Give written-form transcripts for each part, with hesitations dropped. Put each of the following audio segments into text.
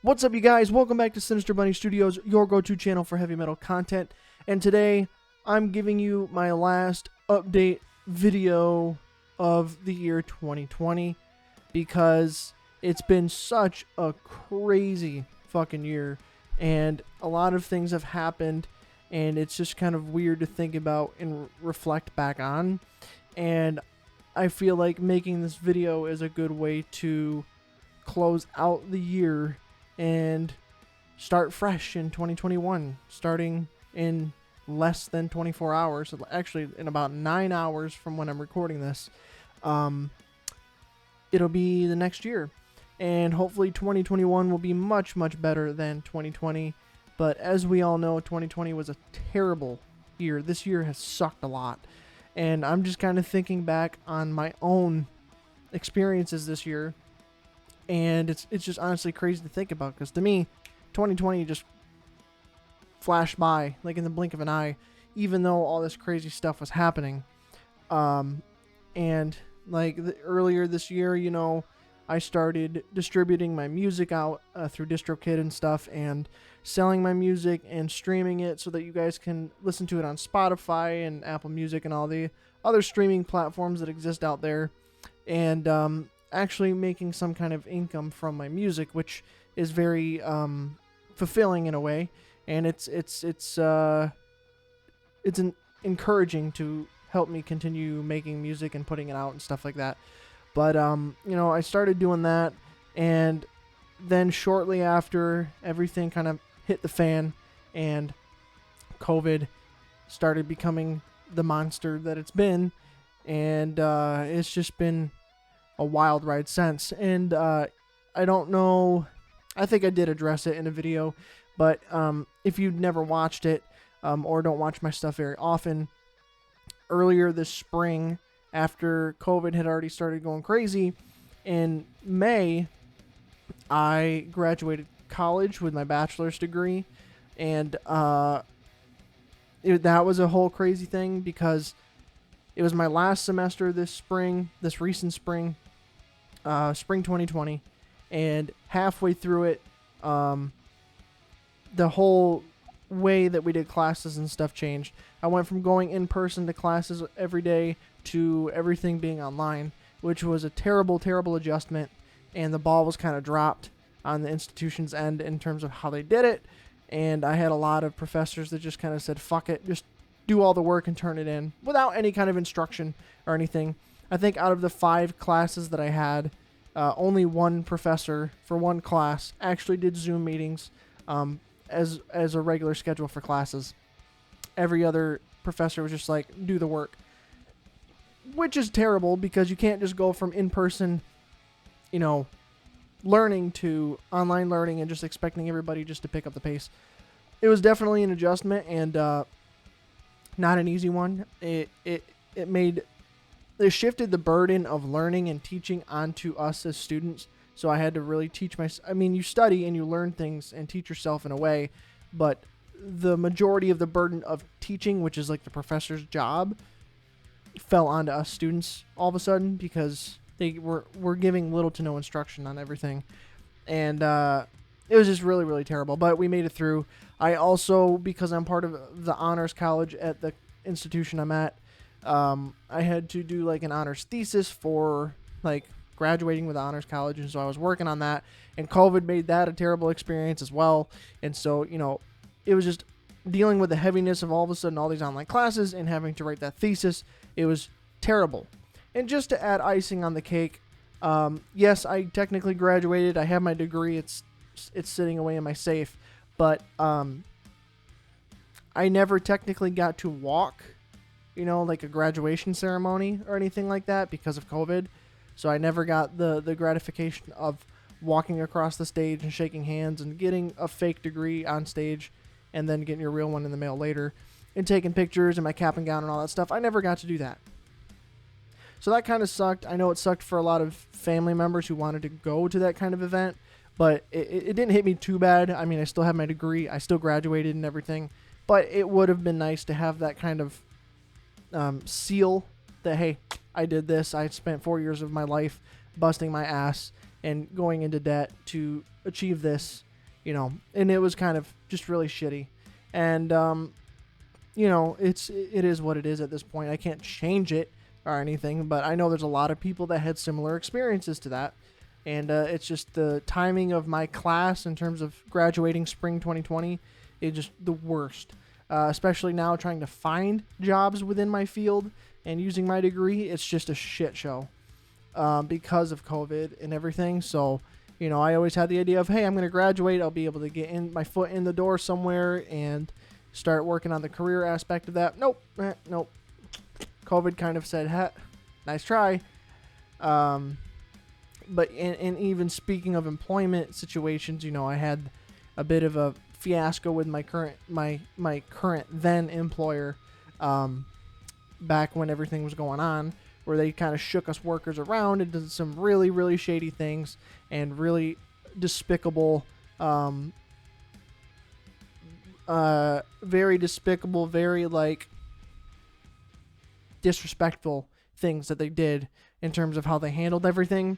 What's up, you guys? Welcome back to Sinister Bunny Studios, your go-to channel for heavy metal content. And today, I'm giving you my last update video of the year 2020 because it's been such a crazy fucking year, and a lot of things have happened, and it's just kind of weird to think about and reflect back on. And I feel like making this video is a good way to close out the year and start fresh in 2021, starting in less than 24 hours, actually in about 9 hours from when I'm recording this. It'll be the next year, and hopefully 2021 will be much better than 2020. But as we all know, 2020 was a terrible year. This year has sucked a lot, and I'm just kind of thinking back on my own experiences this year. And it's just honestly crazy to think about, because to me, 2020 just flashed by like in the blink of an eye, even though all this crazy stuff was happening. And like earlier this year, I started distributing my music out through DistroKid and stuff, and selling my music and streaming it so that you guys can listen to it on Spotify and Apple Music and all the other streaming platforms that exist out there. And actually making some kind of income from my music, which is very fulfilling in a way, and it's encouraging to help me continue making music and putting it out and stuff like that. But I started doing that, and then shortly after, everything kind of hit the fan, and COVID started becoming the monster that it's been, and it's just been a wild ride since. And I don't know, I think I did address it in a video, but if you've never watched it or don't watch my stuff very often, earlier this spring, after COVID had already started going crazy, in May I graduated college with my bachelor's degree. And that was a whole crazy thing, because it was my last semester this recent spring, spring 2020, and halfway through it, the whole way that we did classes and stuff changed. I went from going in person to classes every day to everything being online, which was a terrible adjustment, and the ball was kind of dropped on the institution's end in terms of how they did it. And I had a lot of professors that just kind of said, fuck it, just do all the work and turn it in, without any kind of instruction or anything. I think out of the 5 classes that I had, only one professor for one class actually did Zoom meetings as a regular schedule for classes. Every other professor was just like, do the work, which is terrible, because you can't just go from in-person, learning to online learning and just expecting everybody just to pick up the pace. It was definitely an adjustment, and not an easy one. It shifted the burden of learning and teaching onto us as students. So I had to really teach you study and you learn things and teach yourself in a way, but the majority of the burden of teaching, which is like the professor's job, fell onto us students all of a sudden, because they were giving little to no instruction on everything. And it was just really terrible, but we made it through. I also, because I'm part of the honors college at the institution I'm at, I had to do like an honors thesis for like graduating with honors college, and so I was working on that, and COVID made that a terrible experience as well. And so it was just dealing with the heaviness of all of a sudden all these online classes and having to write that thesis. It was terrible. And just to add icing on the cake, yes, I technically graduated. I have my degree. It's sitting away in my safe, but I never technically got to walk, like a graduation ceremony or anything like that, because of COVID. So I never got the gratification of walking across the stage and shaking hands and getting a fake degree on stage and then getting your real one in the mail later, and taking pictures in my cap and gown and all that stuff. I never got to do that. So that kind of sucked. I know it sucked for a lot of family members who wanted to go to that kind of event, but it didn't hit me too bad. I mean, I still have my degree. I still graduated and everything, but it would have been nice to have that kind of seal that, hey, I did this. I spent 4 years of my life busting my ass and going into debt to achieve this, and it was kind of just really shitty. And it is what it is at this point. I can't change it or anything, but I know there's a lot of people that had similar experiences to that. And it's just the timing of my class in terms of graduating spring 2020 is just the worst. Especially now trying to find jobs within my field and using my degree, it's just a shit show because of COVID and everything. So, I always had the idea of, hey, I'm going to graduate. I'll be able to get my foot in the door somewhere and start working on the career aspect of that. Nope. COVID kind of said, hey, nice try. But even speaking of employment situations, I had a bit of a fiasco with my current then employer back when everything was going on, where they kind of shook us workers around and did some really, really shady things and really despicable, very despicable, very disrespectful things that they did in terms of how they handled everything.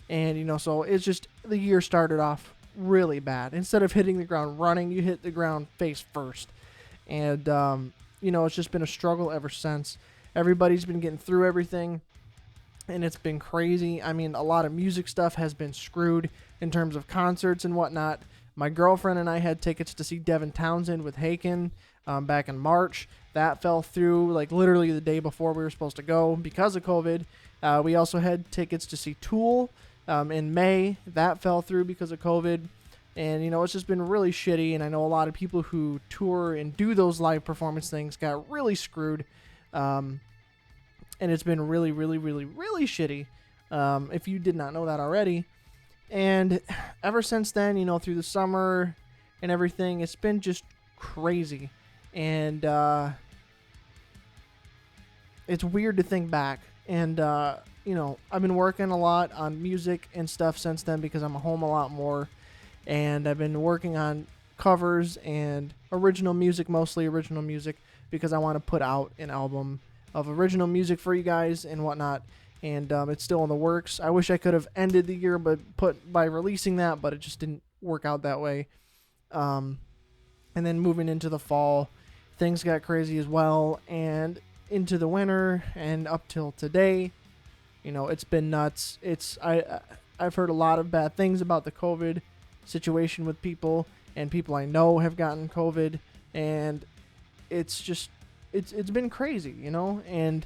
And, so it's just, the year started off really bad. Instead of hitting the ground running, you hit the ground face first. And, it's just been a struggle ever since. Everybody's been getting through everything, and it's been crazy. I mean, a lot of music stuff has been screwed in terms of concerts and whatnot. My girlfriend and I had tickets to see Devin Townsend with Haken back in March. That fell through literally the day before we were supposed to go because of COVID. We also had tickets to see Tool in May. That fell through because of COVID. And, it's just been really shitty. And I know a lot of people who tour and do those live performance things got really screwed. And it's been really, really, really, really shitty. If you did not know that already. And ever since then, through the summer and everything, it's been just crazy. And it's weird to think back. And, I've been working a lot on music and stuff since then because I'm home a lot more. And I've been working on covers and original music, mostly original music, because I want to put out an album of original music for you guys and whatnot. And it's still in the works. I wish I could have ended the year by releasing that, but it just didn't work out that way. And then moving into the fall, things got crazy as well. And into the winter and up till today, it's been nuts. I've heard a lot of bad things about the COVID situation with people, and people I know have gotten COVID, and it's been crazy, and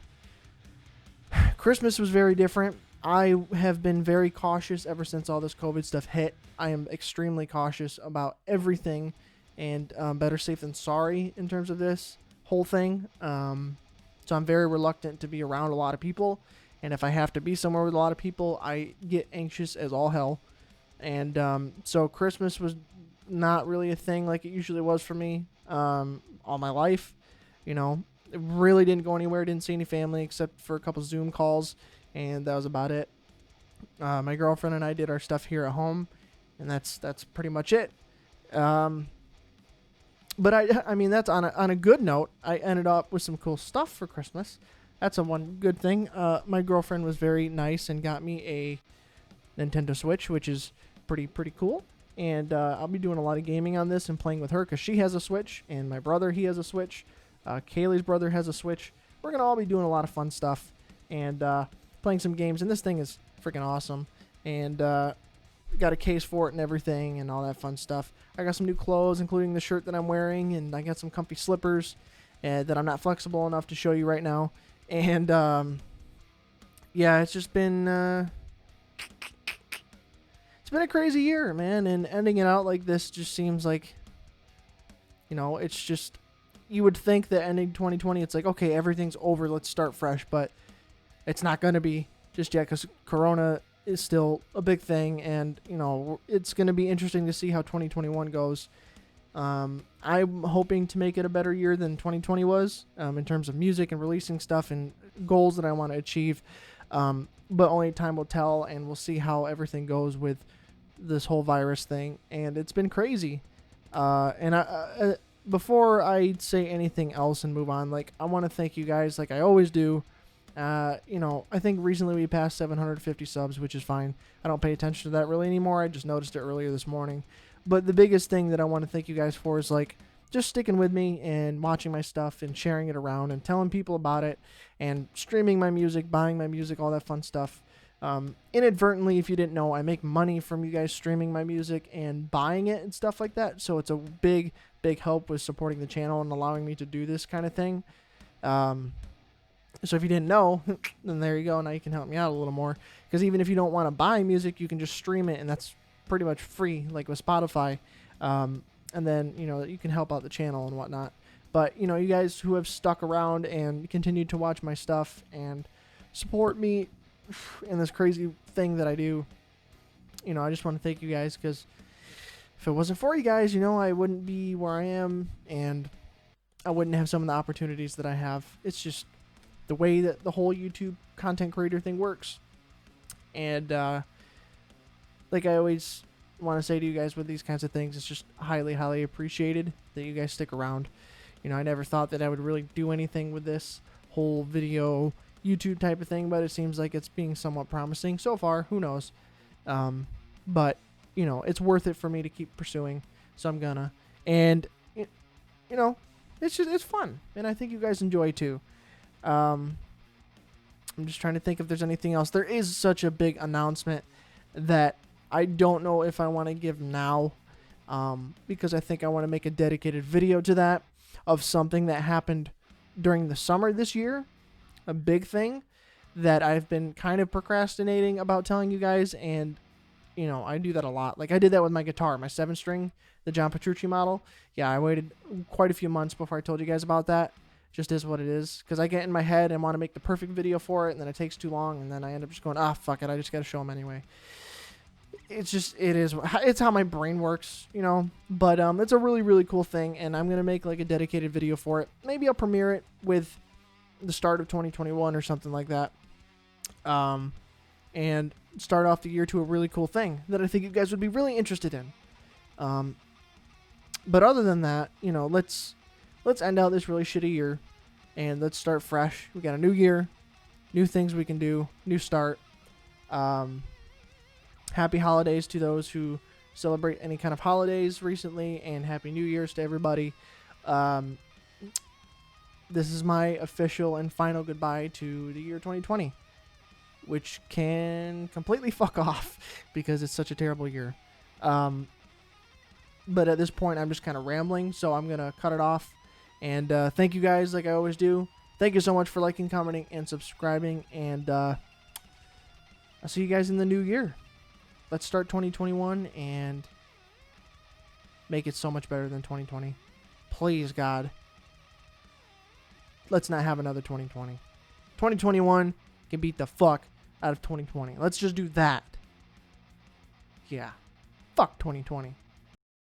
Christmas was very different. I have been very cautious ever since all this COVID stuff hit. I am extremely cautious about everything, and better safe than sorry in terms of this whole thing. So I'm very reluctant to be around a lot of people, and if I have to be somewhere with a lot of people, I get anxious as all hell. And so Christmas was not really a thing like it usually was for me all my life. It really didn't go anywhere. Didn't see any family except for a couple Zoom calls, and that was about it. My girlfriend and I did our stuff here at home, and that's pretty much it. But I mean, that's on a good note. I ended up with some cool stuff for Christmas. That's a one good thing. My girlfriend was very nice and got me a Nintendo Switch, which is pretty cool. And I'll be doing a lot of gaming on this and playing with her because she has a Switch, and my brother, he has a Switch. Kaylee's brother has a Switch. We're going to all be doing a lot of fun stuff and playing some games. And this thing is freaking awesome. And got a case for it and everything and all that fun stuff. I got some new clothes, including the shirt that I'm wearing. And I got some comfy slippers that I'm not flexible enough to show you right now. And yeah, it's just been... it's been a crazy year, man. And ending it out like this just seems like... it's just... You would think that ending 2020, it's like, okay, everything's over, let's start fresh, but it's not going to be just yet because Corona is still a big thing, and, it's going to be interesting to see how 2021 goes. I'm hoping to make it a better year than 2020 was in terms of music and releasing stuff and goals that I want to achieve, but only time will tell, and we'll see how everything goes with this whole virus thing, and it's been crazy. And before I say anything else and move on, I want to thank you guys like I always do. I think recently we passed 750 subs, which is fine. I don't pay attention to that really anymore. I just noticed it earlier this morning. But the biggest thing that I want to thank you guys for is like just sticking with me and watching my stuff and sharing it around and telling people about it and streaming my music, buying my music, all that fun stuff. Inadvertently, if you didn't know, I make money from you guys streaming my music and buying it and stuff like that. So it's a big help with supporting the channel and allowing me to do this kind of thing. So if you didn't know, then there you go. Now you can help me out a little more. Because even if you don't want to buy music, you can just stream it, and that's pretty much free, like with Spotify. And then, you can help out the channel and whatnot. But, you guys who have stuck around and continued to watch my stuff and support me in this crazy thing that I do, I just want to thank you guys, because if it wasn't for you guys, I wouldn't be where I am, and I wouldn't have some of the opportunities that I have. It's just the way that the whole YouTube content creator thing works. And like I always want to say to you guys with these kinds of things, it's just highly appreciated that you guys stick around. I never thought that I would really do anything with this whole video YouTube type of thing, but it seems like it's being somewhat promising so far. Who knows? But it's worth it for me to keep pursuing, so I'm gonna. And it's fun, and I think you guys enjoy too. I'm just trying to think if there's anything else. There is such a big announcement that I don't know if I want to give now, because I think I want to make a dedicated video to that, of something that happened during the summer this year, a big thing that I've been kind of procrastinating about telling you guys. And I do that a lot. Like I did that with my guitar, my 7-string, the John Petrucci model. Yeah, I waited quite a few months before I told you guys about that. Just is what it is, because I get in my head and want to make the perfect video for it, and then it takes too long, and then I end up just going, fuck it, I just got to show them anyway. It's how my brain works, but it's a really cool thing, and I'm going to make like a dedicated video for it. Maybe I'll premiere it with the start of 2021 or something like that, and start off the year to a really cool thing that I think you guys would be really interested in. But other than that, let's end out this really shitty year, and let's start fresh. We got a new year, new things we can do, new start. Happy holidays to those who celebrate any kind of holidays recently, and Happy New Year's to everybody. This is my official and final goodbye to the year 2020, which can completely fuck off because it's such a terrible year. But at this point, I'm just kind of rambling, so I'm going to cut it off. And thank you guys, like I always do. Thank you so much for liking, commenting, and subscribing. And I'll see you guys in the new year. Let's start 2021 and make it so much better than 2020. Please, God. Let's not have another 2020. 2021 can beat the fuck out of 2020. Let's just do that. Yeah. Fuck 2020.